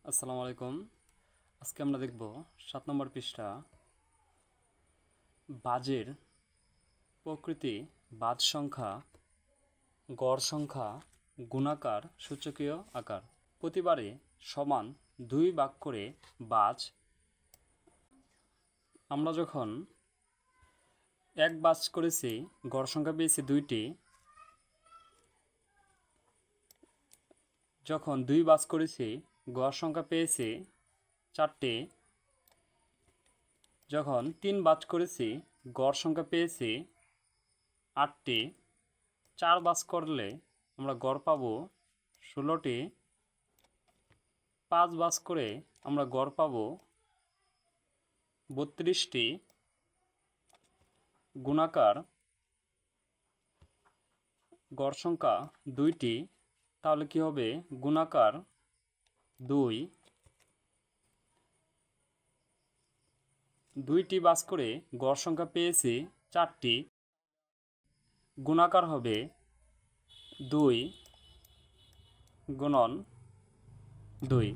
আসসালামু আলাইকুম। আজকে আমরা দেখব ৭ নম্বর পৃষ্ঠা বাজের প্রকৃতি, বাজ সংখ্যা, গড় সংখ্যা, গুণাকার, সূচকীয় আকার। প্রতিবারে সমান ২ ভাগ করে বাজ। আমরা যখন ১ বাজ করেছি, গড় সংখ্যা পেয়েছি ২টি। যখন ২ বাজ করেছি, গড় সংখ্যা পেয়েছি ৪টি। যখন ৩ বাজ করেছি, গড় সংখ্যা পেয়েছি ৮টি। ৪ বাজ করলে আমরা গড় পাবো ১৬টি। ৫ বাজ করে আমরা গড় পাবো ৩২টি। গুণাকার গড় সংখ্যা ২টি, তাহলে কি হবে? গুণাকার ২। ২টি বাজ করে গড় সংখ্যা পেয়েছি ৪টি, গুণাকার হবে ২ গুণন ২।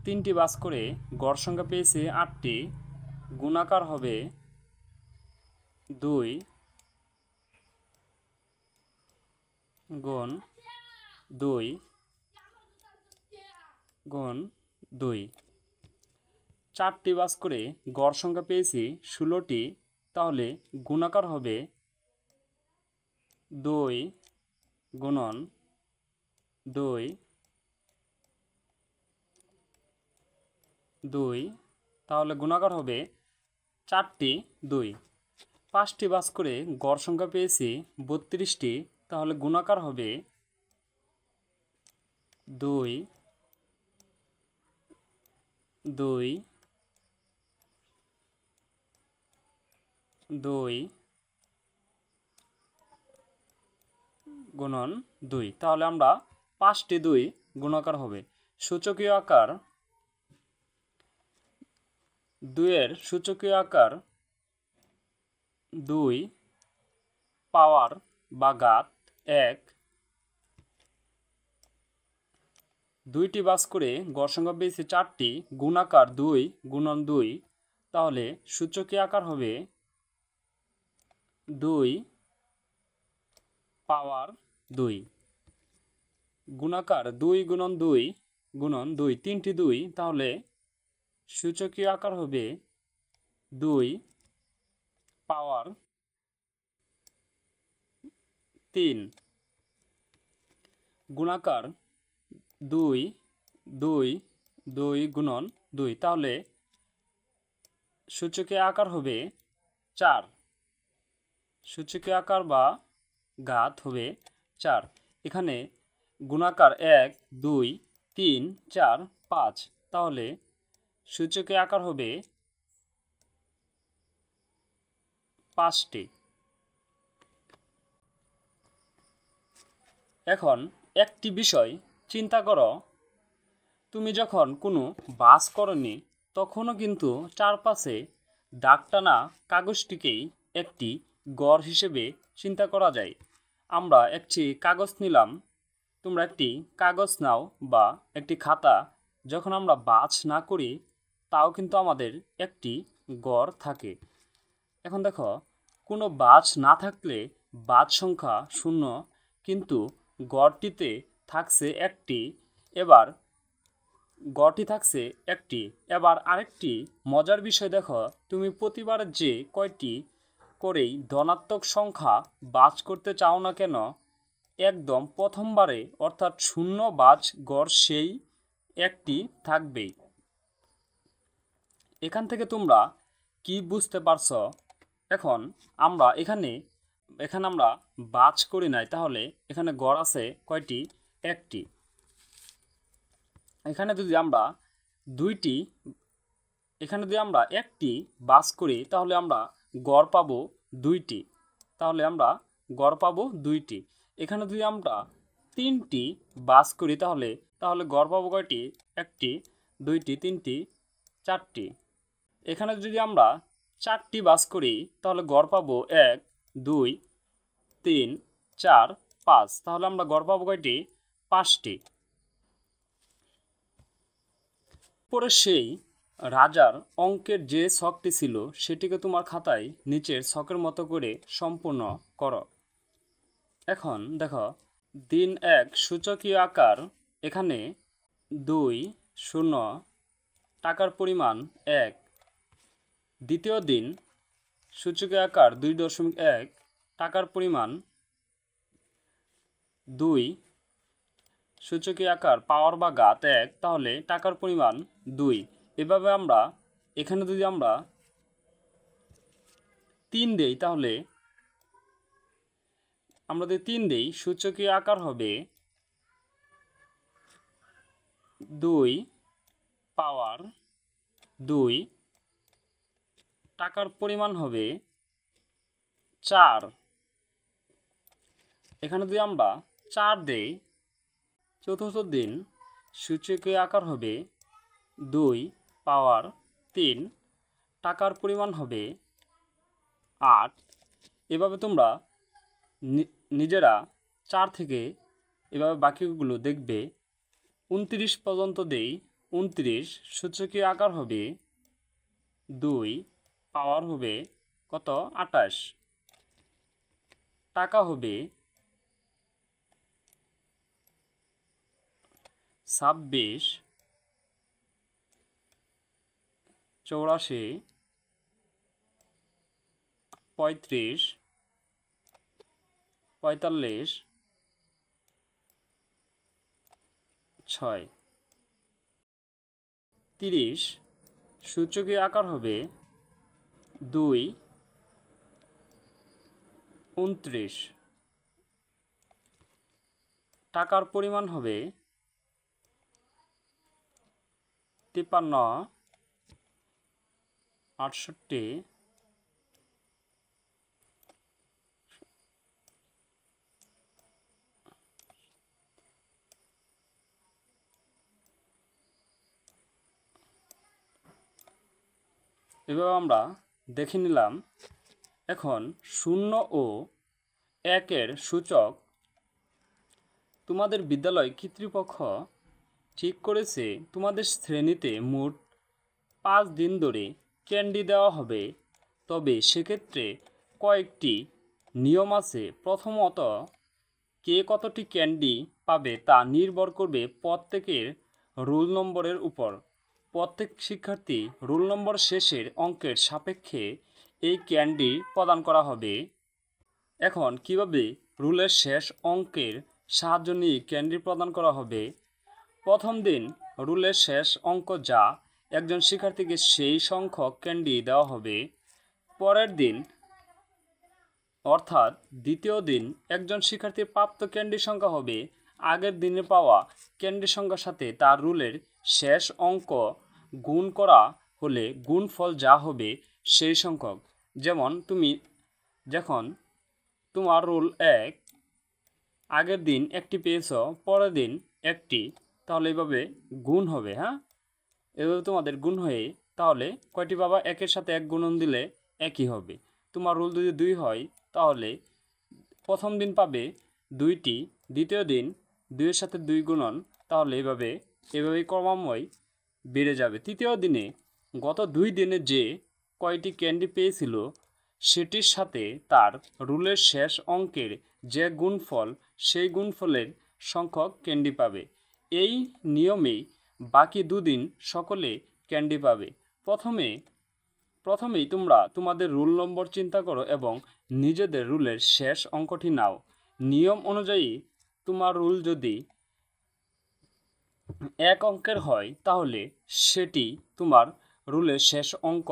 ৩টি বাজ করে গড় সংখ্যা পেয়েছি ৮টি, গুণাকার হবে ২ গুণ ২ গুণ ২। ৪টি বাজ করে গড় সংখ্যা পেয়েছি ১৬টি, তাহলে গুণাকার হবে ২ গুণন ২ ২, তাহলে গুণাকার হবে ৪টি ২। ৫টি বাজ করে গড় সংখ্যা পেয়েছি ৩২টি, তাহলে গুণাকার হবে ২ ২ ২ গুণন ২, তাহলে আমরা ৫টি ২ গুণাকার হবে। সূচকীয় আকার ২-এর সূচকীয় আকার ২ পাওয়ার বা ঘাত ১। ২টি বাজ করে গড় সংখ্যা পেয়েছি ৪টি, গুণাকার ২ গুণন ২, তাহলে সূচকীয় আকার হবে ২ পাওয়ার ২। গুণাকার ২ গুণন ২ গুণন ২, ৩টি ২, তাহলে সূচকীয় আকার হবে ২ পাওয়ার ৩। গুণাকার ২ ২ ২ গুণন ২, তাহলে সূচকীয় আকার হবে ৪। সূচকীয় আকার বা ঘাত হবে ৪। এখানে গুণাকার ১ ২ ৩ ৪ ৫, তাহলে সূচকীয় আকার হবে ৫টি। এখন একটি বিষয় চিন্তা করো, তুমি যখন কোনো বাজ করনি, তখনও কিন্তু চারপাশে দাগ টানা কাগজটিকেই একটি গড় হিসেবে চিন্তা করা যায়। আমরা একটি কাগজ নিলাম, তোমরা একটি কাগজ নাও বা একটি খাতা। যখন আমরা বাজ না করি, তাও কিন্তু আমাদের একটি গড় থাকে। এখন দেখো, কোনো বাজ না থাকলে বাজ সংখ্যা ০, কিন্তু গড়টিতে থাকছে একটি। এবার গড়টি থাকছে একটি। এবার আরেকটি মজার বিষয় দেখো, তুমি প্রতিবার যে কয়টি করেই ধনাত্মক সংখ্যা বাজ করতে চাও না কেন, একদম প্রথমবারে অর্থাৎ ০ বাজ গড় সেই একটি থাকবেই। এখান থেকে তোমরা কি বুঝতে পারছো? এখন আমরা এখানে আমরা বাজ করি নাই, তাহলে এখানে গড় আছে কয়টি? একটি। এখানে যদি আমরা একটি বাজ করি, তাহলে আমরা গড় পাবো ২টি। তাহলে আমরা গড় পাবো ২টি। এখানে যদি আমরা ৩টি বাজ করি, তাহলে গড় পাবো কয়টি? একটি ২টি ৩টি ৪টি। এখানে যদি আমরা ৪টি বাজ করি, তাহলে গড় পাবো ১ ২ ৩ ৪ ৫, তাহলে আমরা গড় পাবো কয়টি? ৫টি। পরে সেই রাজার অঙ্কের যে ছকটি ছিল সেটিকে তোমার খাতায় নিচের ছকের মতো করে সম্পূর্ণ করো। এখন দেখো, দিন 1 সূচকীয় আকার, এখানে 2 টাকার পরিমাণ 1। দ্বিতীয় দিন সূচকীয় আকার 2.1, টাকার পরিমাণ 2। সূচকীয় আকার পাওয়ার বা ঘাত 1, তাহলে টাকার পরিমাণ 2। এভাবে আমরা এখানে যদি আমরা 3 দেই, তাহলে আমরা যদি 3 দেই, সূচকীয় আকার হবে 2 পাওয়ার 2, টাকার পরিমাণ হবে 4। এখানে যদি আমরা 4 দেই, চতুর্থ দিন সূচকীয় আকার হবে 2 পাওয়ার 3, টাকার পরিমাণ হবে 8। এভাবে তোমরা নিজেরা 4 থেকে এভাবে বাকিগুলো দেখবে। 29 পর্যন্ত দেই, 29 সূচকীয় আকার হবে 2 পাওয়ার হবে কত, 28, টাকা হবে 26, 84, 35, 45, 6, 30 সূচকীয় আকার হবে 2 29, টাকার পরিমাণ হবে 53, 68, এভাবে আমরা দেখে নিলাম। এখন 0 ও 1-এর সূচক তোমাদের বিদ্যালয় কর্তৃপক্ষ ঠিক করেছে তোমাদের শ্রেণীতে মোট 5 দিন ধরে ক্যান্ডি দেওয়া হবে। তবে সেক্ষেত্রে কয়েকটি নিয়ম আছে। প্রথমত, কে কতটি ক্যান্ডি পাবে তা নির্ভর করবে প্রত্যেকের রোল নম্বরের উপর। প্রত্যেক শিক্ষার্থী রোল নম্বর শেষের অঙ্কের সাপেক্ষে এই ক্যান্ডি প্রদান করা হবে। এখন কিভাবে রুলের শেষ অঙ্কের সাহায্য নিয়ে ক্যান্ডি প্রদান করা হবে? প্রথম দিন রুলের শেষ অঙ্ক যা একজন শিক্ষার্থীকে সেই সংখ্যক ক্যান্ডি দেওয়া হবে। পরের দিন অর্থাৎ দ্বিতীয় দিন একজন শিক্ষার্থীর প্রাপ্ত ক্যান্ডির সংখ্যা হবে আগের দিনে পাওয়া ক্যান্ডির সংখ্যার সাথে তার রুলের শেষ অঙ্ক গুণ করা হলে গুণফল যা হবে সেই সংখ্যক। যেমন যখন তোমার রুল 1 আগের দিন একটি পেয়েছ, পরের দিন একটি, তাহলে এইভাবে গুণ হবে। হ্যাঁ, এভাবে তোমাদের গুণ হয়ে তাহলে কয়টি পাবা? 1-এর সাথে 1 গুণন দিলে একই হবে। তোমার রুল যদি 2 হয়, তাহলে প্রথম দিন পাবে 2টি, দ্বিতীয় দিন 2-এর সাথে 2 গুণন, তাহলে এভাবেই ক্রমান্বয়ে বেড়ে যাবে। তৃতীয় দিনে গত 2 দিনে যে কয়টি ক্যান্ডি পেয়েছিল সেটির সাথে তার রুলের শেষ অঙ্কের যে গুণফল সেই গুণফলের সংখ্যক ক্যান্ডি পাবে। এই নিয়মেই বাকি 2 দিন সকলে ক্যান্ডি পাবে। প্রথমেই তোমরা তোমাদের রুল নম্বর চিন্তা করো এবং নিজেদের রুলের শেষ অঙ্কটি নাও। নিয়ম অনুযায়ী তোমার রুল যদি 1 অঙ্কের হয়, তাহলে সেটি তোমার রুলের শেষ অঙ্ক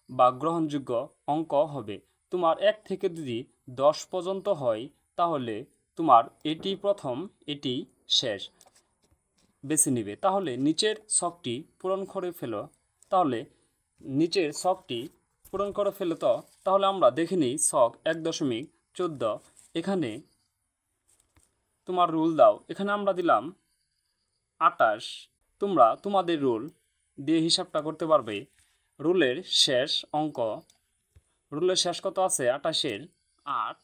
বা গ্রহণযোগ্য অঙ্ক হবে। তোমার 1 থেকে যদি 10 পর্যন্ত হয়, তাহলে তোমার এটি প্রথম, এটি শেষ বেছে নিবে। তাহলে নিচের ছকটি পূরণ করে ফেলো। তাহলে আমরা দেখে নিই ছক 1.14। এখানে তোমার রুল দাও। এখানে আমরা দিলাম 28। তোমরা তোমাদের রুল দিয়ে হিসাবটা করতে পারবে। রুলের শেষ কত আছে? 28-এর 8।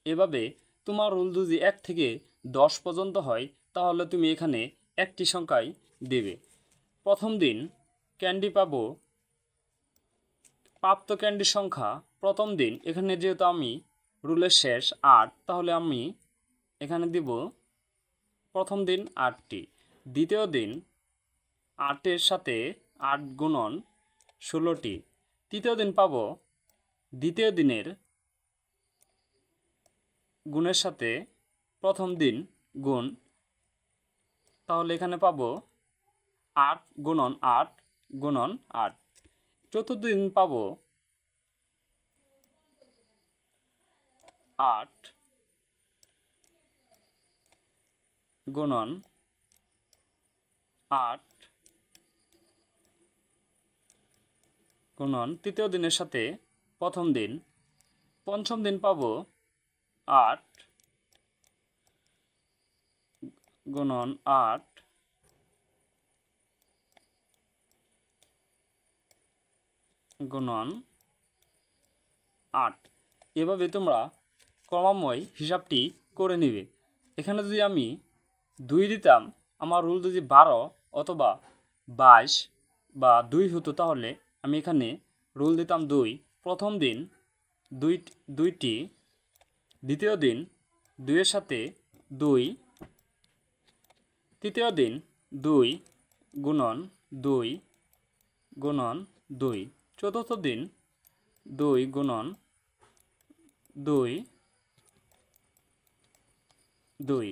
এভাবে তোমার রুল যদি 1 থেকে 10 পর্যন্ত হয়, তাহলে তুমি এখানে একটি সংখ্যাই দেবে। প্রথম দিন ক্যান্ডি পাবো, প্রাপ্ত ক্যান্ডির সংখ্যা প্রথম দিন, এখানে যেহেতু আমি রুলের শেষ 8, তাহলে আমি এখানে দিব প্রথম দিন 8টি। দ্বিতীয় দিন 8-এর সাথে 8 গুণন 16টি। তৃতীয় দিন পাবো দ্বিতীয় দিনের গুণের সাথে প্রথম দিন গুণ, তাহলে এখানে পাবো 8 গুণন 8 গুণন 8। চতুর্থ দিন পাবো 8 গুণন 8 গুণন তৃতীয় দিনের সাথে প্রথম দিন। পঞ্চম দিন পাবো 8 গুণন 8 গুণন 8। এভাবে তোমরা ক্রমান্বয়ে হিসাবটি করে নিবে। এখানে যদি আমি 2 দিতাম, আমার রুল যদি 12 অথবা 22 বা 2 হতো, তাহলে আমি এখানে রুল দিতাম 2। প্রথম দিন 2টি, দ্বিতীয় দিন 2-এর সাথে 2, তৃতীয় দিন 2 গুণন 2 গুণন 2, চতুর্থ দিন 2 গুণন 2 2,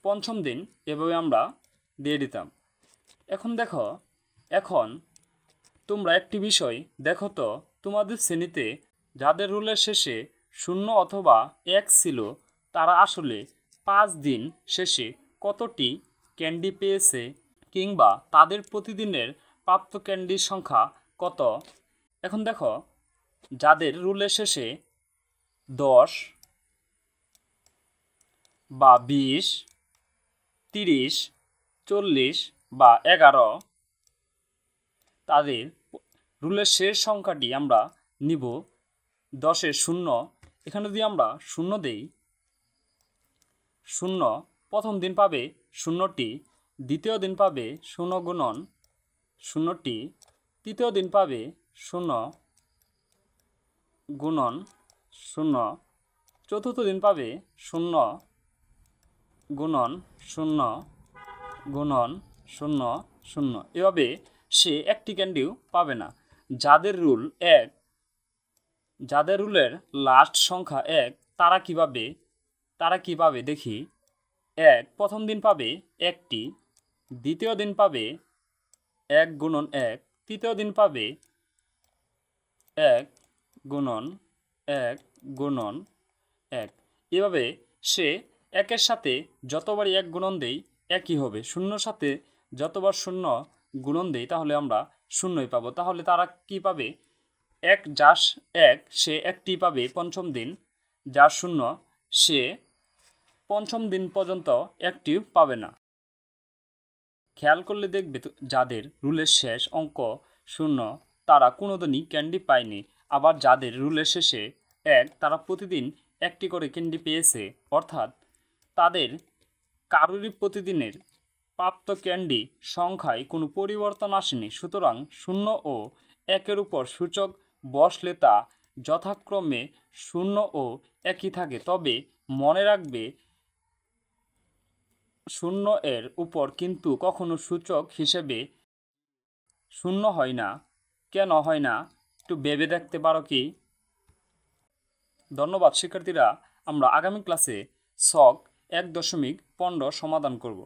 পঞ্চম দিন এভাবে আমরা দিয়ে দিতাম। এখন দেখো, এখন তোমরা একটি বিষয় দেখো তো, তোমাদের শ্রেণীতে যাদের রুলের শেষে 0 অথবা 1 ছিল, তারা আসলে 5 দিন শেষে কতটি ক্যান্ডি পেয়েছে, কিংবা তাদের প্রতিদিনের প্রাপ্ত ক্যান্ডির সংখ্যা কত। এখন দেখো, যাদের রুলের শেষে 10 বা 20, 30, 40 বা 11, তাদের রুলের শেষ সংখ্যাটি আমরা নিব 10-এর 0। এখানে যদি আমরা 0 দেই, 0 প্রথম দিন পাবে 0টি, দ্বিতীয় দিন পাবে 0 গুণন 0টি, তৃতীয় দিন পাবে 0 গুণন 0, চতুর্থ দিন পাবে 0 গুণন 0 গুণন 0 0। এভাবে সে একটি ক্যান্ডিও পাবে না। যাদের রুল 1, যাদের রুলের লাস্ট সংখ্যা 1, তারা কিভাবে দেখি। 1 প্রথম দিন পাবে 1টি, দ্বিতীয় দিন পাবে 1 গুণন 1, তৃতীয় দিন পাবে 1 গুণন 1 গুণন 1। এভাবে সে 1-এর সাথে যতবারই 1 গুণন দেই একই হবে। 0-র সাথে যতবার 0 গুণন দেই তাহলে আমরা 0ই পাবো। তাহলে তারা কি পাবে? 1 যার 1 সে একটি পাবে পঞ্চম দিন, যার 0 সে পঞ্চম দিন পর্যন্ত একটি পাবে না। খেয়াল করলে দেখবে যাদের রুলের শেষ অঙ্ক 0, তারা কোনোদিনই ক্যান্ডি পায়নি। আবার যাদের রুলের শেষে 1, তারা প্রতিদিন একটি করে ক্যান্ডি পেয়েছে। অর্থাৎ তাদের কারোরই প্রতিদিনের প্রাপ্ত ক্যান্ডি সংখ্যায় কোনো পরিবর্তন আসেনি। সুতরাং 0 ও 1-এর উপর সূচক বসলে তা যথাক্রমে 0 ও 1ই থাকে। তবে মনে রাখবে, 0-এর উপর কিন্তু কখনো সূচক হিসেবে 0 হয় না। কেন হয় না একটু ভেবে দেখতে পারো কি? ধন্যবাদ শিক্ষার্থীরা। আমরা আগামী ক্লাসে ছক 1.15 সমাধান করব।